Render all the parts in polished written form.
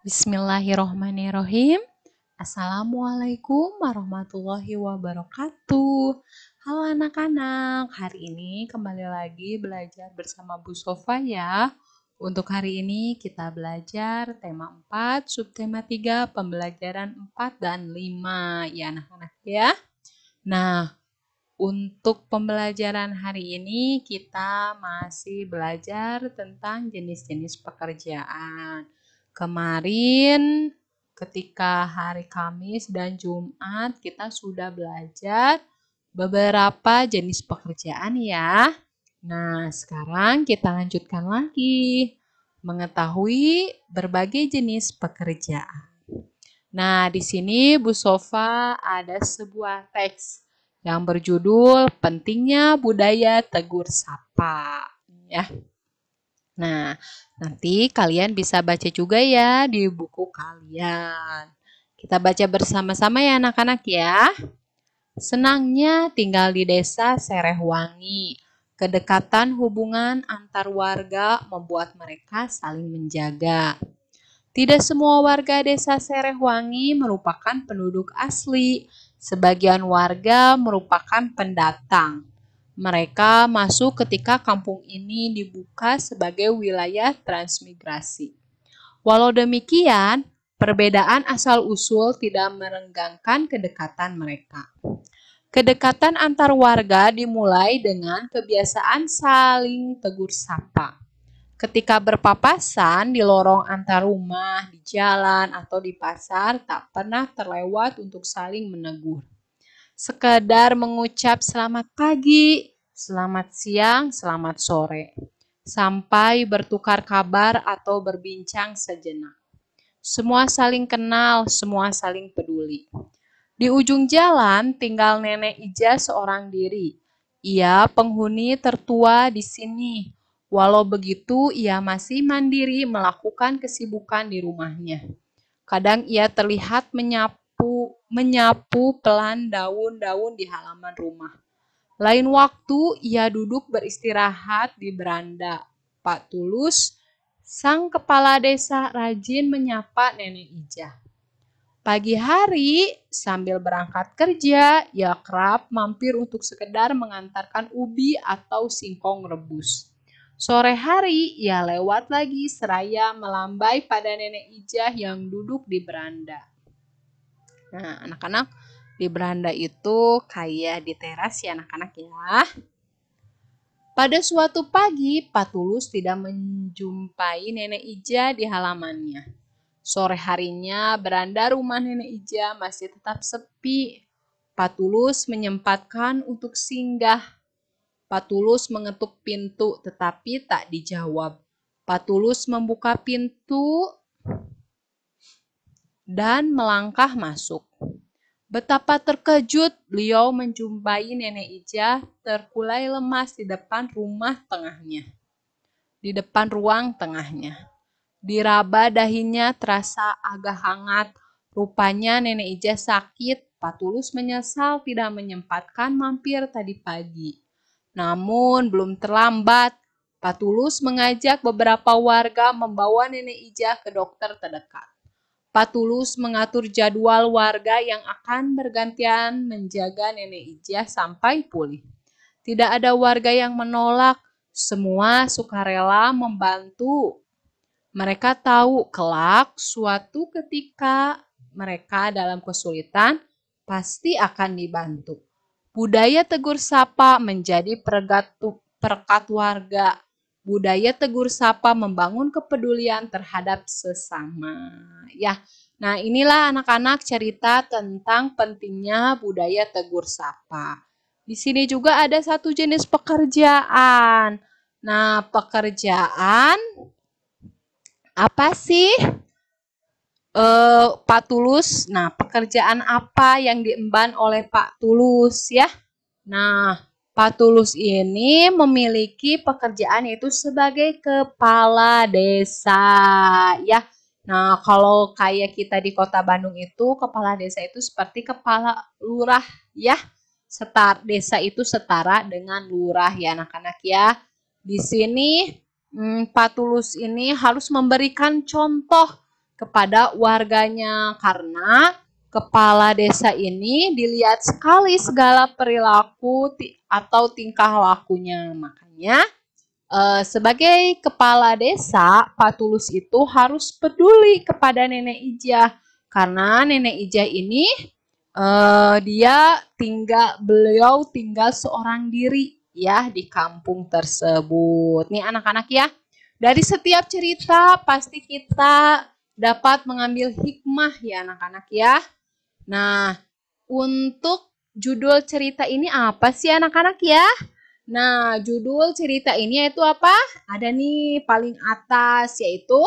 Bismillahirrohmanirrohim. Assalamualaikum warahmatullahi wabarakatuh. Halo anak-anak, hari ini kembali lagi belajar bersama Bu Sofa ya. Untuk hari ini kita belajar tema 4, subtema 3, pembelajaran 4 dan 5 ya anak-anak ya. Nah, untuk pembelajaran hari ini kita masih belajar tentang jenis-jenis pekerjaan. Kemarin ketika hari Kamis dan Jumat kita sudah belajar beberapa jenis pekerjaan ya. Nah, sekarang kita lanjutkan lagi mengetahui berbagai jenis pekerjaan. Nah, di sini Bu Sofa ada sebuah teks yang berjudul Pentingnya Budaya Tegur Sapa ya. Nah, nanti kalian bisa baca juga ya di buku kalian. Kita baca bersama-sama ya anak-anak ya. Senangnya tinggal di desa Serehwangi. Kedekatan hubungan antar warga membuat mereka saling menjaga. Tidak semua warga desa Serehwangi merupakan penduduk asli. Sebagian warga merupakan pendatang. Mereka masuk ketika kampung ini dibuka sebagai wilayah transmigrasi. Walau demikian, perbedaan asal-usul tidak merenggangkan kedekatan mereka. Kedekatan antar warga dimulai dengan kebiasaan saling tegur sapa. Ketika berpapasan di lorong antar rumah, di jalan, atau di pasar, tak pernah terlewat untuk saling menegur. Sekedar mengucap selamat pagi, selamat siang, selamat sore, sampai bertukar kabar atau berbincang sejenak. Semua saling kenal, semua saling peduli. Di ujung jalan tinggal Nenek Ija seorang diri. Ia penghuni tertua di sini. Walau begitu, ia masih mandiri melakukan kesibukan di rumahnya. Kadang ia terlihat menyapu pelan daun-daun di halaman rumah. Lain waktu, ia duduk beristirahat di beranda. Pak Tulus, sang kepala desa, rajin menyapa Nenek Ija. Pagi hari, sambil berangkat kerja, ia kerap mampir untuk sekedar mengantarkan ubi atau singkong rebus. Sore hari, ia lewat lagi seraya melambai pada Nenek Ija yang duduk di beranda. Nah, anak-anak, di beranda itu kayak di teras ya anak-anak ya. Pada suatu pagi, Pak Tulus tidak menjumpai Nenek Ija di halamannya. Sore harinya, beranda rumah Nenek Ija masih tetap sepi. Pak Tulus menyempatkan untuk singgah. Pak Tulus mengetuk pintu tetapi tak dijawab. Pak Tulus membuka pintu dan melangkah masuk. Betapa terkejut beliau menjumpai Nenek Ija terkulai lemas di depan ruang tengahnya. Diraba dahinya terasa agak hangat. Rupanya Nenek Ija sakit. Pak Tulus menyesal tidak menyempatkan mampir tadi pagi. Namun belum terlambat. Pak Tulus mengajak beberapa warga membawa Nenek Ija ke dokter terdekat. Pak Tulus mengatur jadwal warga yang akan bergantian menjaga Nenek Ija sampai pulih. Tidak ada warga yang menolak. Semua sukarela membantu. Mereka tahu kelak suatu ketika mereka dalam kesulitan pasti akan dibantu. Budaya tegur sapa menjadi perekat warga. Budaya tegur sapa membangun kepedulian terhadap sesama. Ya, nah inilah anak-anak cerita tentang pentingnya budaya tegur sapa. Di sini juga ada satu jenis pekerjaan. Nah, pekerjaan apa sih Pak Tulus? Nah, pekerjaan apa yang diemban oleh Pak Tulus ya? Nah, Pak Tulus ini memiliki pekerjaan yaitu sebagai kepala desa ya. Nah, kalau kayak kita di Kota Bandung itu kepala desa itu seperti kepala lurah ya. Desa itu setara dengan lurah ya anak-anak ya. Di sini Pak Tulus ini harus memberikan contoh kepada warganya, karena kepala desa ini dilihat sekali segala perilaku atau tingkah lakunya. Makanya sebagai kepala desa, Pak Tulus itu harus peduli kepada Nenek Ijah, karena Nenek Ijah ini beliau tinggal seorang diri ya di kampung tersebut. Nih anak-anak ya, dari setiap cerita pasti kita dapat mengambil hikmah ya anak-anak ya. Nah, untuk judul cerita ini apa sih anak-anak ya? Nah, judul cerita ini yaitu apa? Ada nih paling atas, yaitu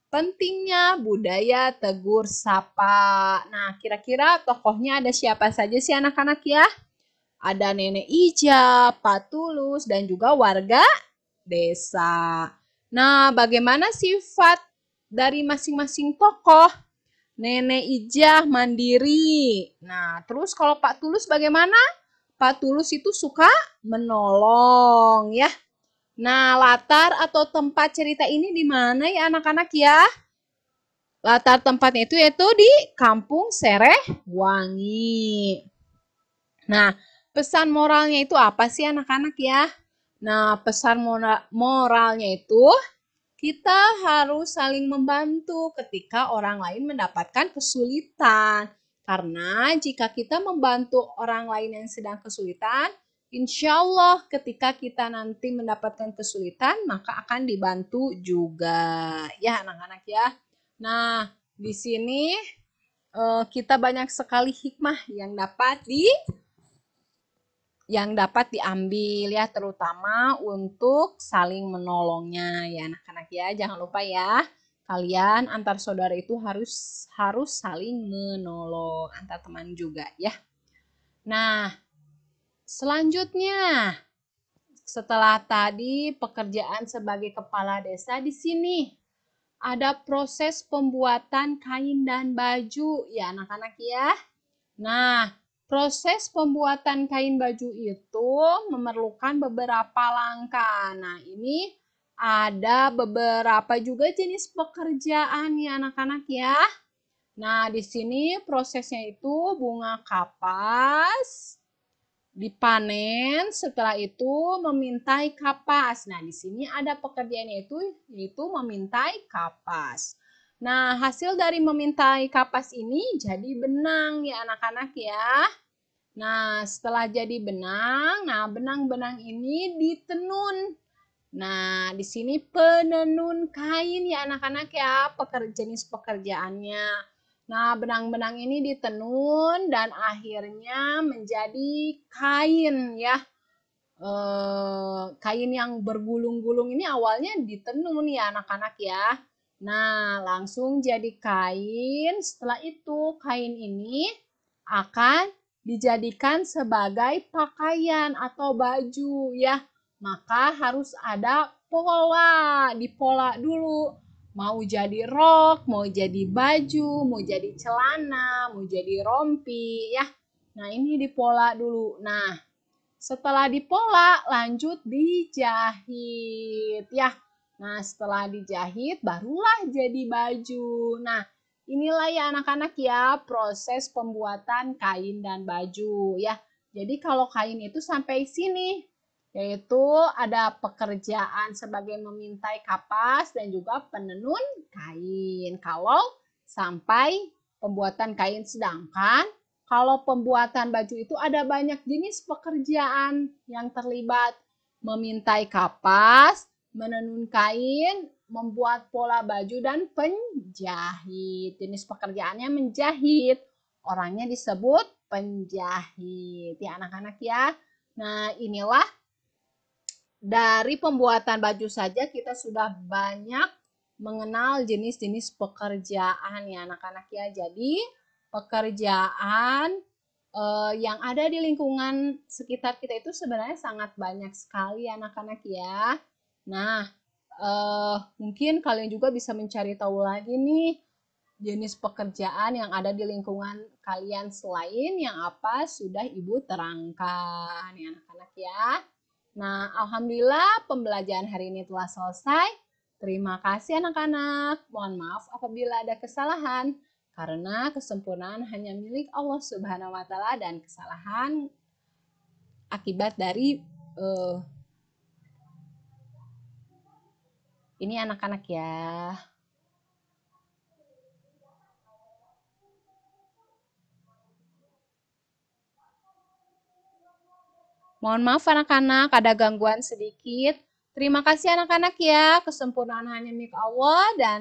pentingnya budaya tegur sapa. Nah, kira-kira tokohnya ada siapa saja sih anak-anak ya? Ada Nenek Ija, Pak Tulus, dan juga warga desa. Nah, bagaimana sifat dari masing-masing tokoh? Nenek Ijah mandiri. Nah, terus kalau Pak Tulus bagaimana? Pak Tulus itu suka menolong ya. Nah, latar atau tempat cerita ini di mana ya anak-anak ya? Latar tempatnya itu yaitu di Kampung Serehwangi. Nah, pesan moralnya itu apa sih anak-anak ya? Nah, pesan moralnya itu kita harus saling membantu ketika orang lain mendapatkan kesulitan. Karena jika kita membantu orang lain yang sedang kesulitan, insya Allah ketika kita nanti mendapatkan kesulitan, maka akan dibantu juga. Ya anak-anak ya. Nah, di sini kita banyak sekali hikmah yang dapat diambil ya, terutama untuk saling menolongnya ya anak-anak ya. Jangan lupa ya, kalian antar saudara itu harus saling menolong, antar teman juga ya. Nah, selanjutnya setelah tadi pekerjaan sebagai kepala desa, di sini ada proses pembuatan kain dan baju ya anak-anak ya. Nah, proses pembuatan kain baju itu memerlukan beberapa langkah. Nah, ini ada beberapa juga jenis pekerjaan ya anak-anak ya. Nah, di sini prosesnya itu bunga kapas dipanen, setelah itu memintai kapas. Nah, di sini ada pekerjaannya itu yaitu memintai kapas. Nah, hasil dari memintai kapas ini jadi benang ya anak-anak ya. Nah, setelah jadi benang, benang-benang ini ditenun. Nah, di sini penenun kain ya anak-anak ya, jenis pekerjaannya. Nah, benang-benang ini ditenun dan akhirnya menjadi kain ya. Kain yang bergulung-gulung ini awalnya ditenun ya anak-anak ya. Nah, langsung jadi kain. Setelah itu kain ini akan dijadikan sebagai pakaian atau baju ya. Maka harus ada pola, dipola dulu. Mau jadi rok, mau jadi baju, mau jadi celana, mau jadi rompi ya. Nah, ini dipola dulu. Nah, setelah dipola lanjut dijahit ya. Nah, setelah dijahit barulah jadi baju. Nah, inilah ya anak-anak ya proses pembuatan kain dan baju ya. Jadi kalau kain itu sampai sini, yaitu ada pekerjaan sebagai memintai kapas dan juga penenun kain. Kalau sampai pembuatan kain, sedangkan kalau pembuatan baju itu ada banyak jenis pekerjaan yang terlibat. Memintai kapas, menenun kain, membuat pola baju, dan penjahit. Jenis pekerjaannya menjahit. Orangnya disebut penjahit. Ya anak-anak ya. Nah, inilah dari pembuatan baju saja kita sudah banyak mengenal jenis-jenis pekerjaan ya anak-anak ya. Jadi pekerjaan yang ada di lingkungan sekitar kita itu sebenarnya sangat banyak sekali anak-anak ya. Nah, mungkin kalian juga bisa mencari tahu lagi nih jenis pekerjaan yang ada di lingkungan kalian selain yang apa sudah Ibu terangkan ya anak-anak ya. Nah, alhamdulillah pembelajaran hari ini telah selesai. Terima kasih anak-anak. Mohon maaf apabila ada kesalahan. Karena kesempurnaan hanya milik Allah Subhanahu wa Ta'ala dan kesalahan akibat dari ini anak-anak ya. Mohon maaf anak-anak, ada gangguan sedikit. Terima kasih anak-anak ya, kesempurnaan hanya milik Allah dan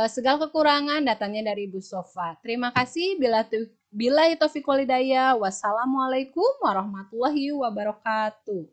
segala kekurangan datangnya dari Ibu Sofa. Terima kasih. Bila itu Wassalamualaikum warahmatullahi wabarakatuh.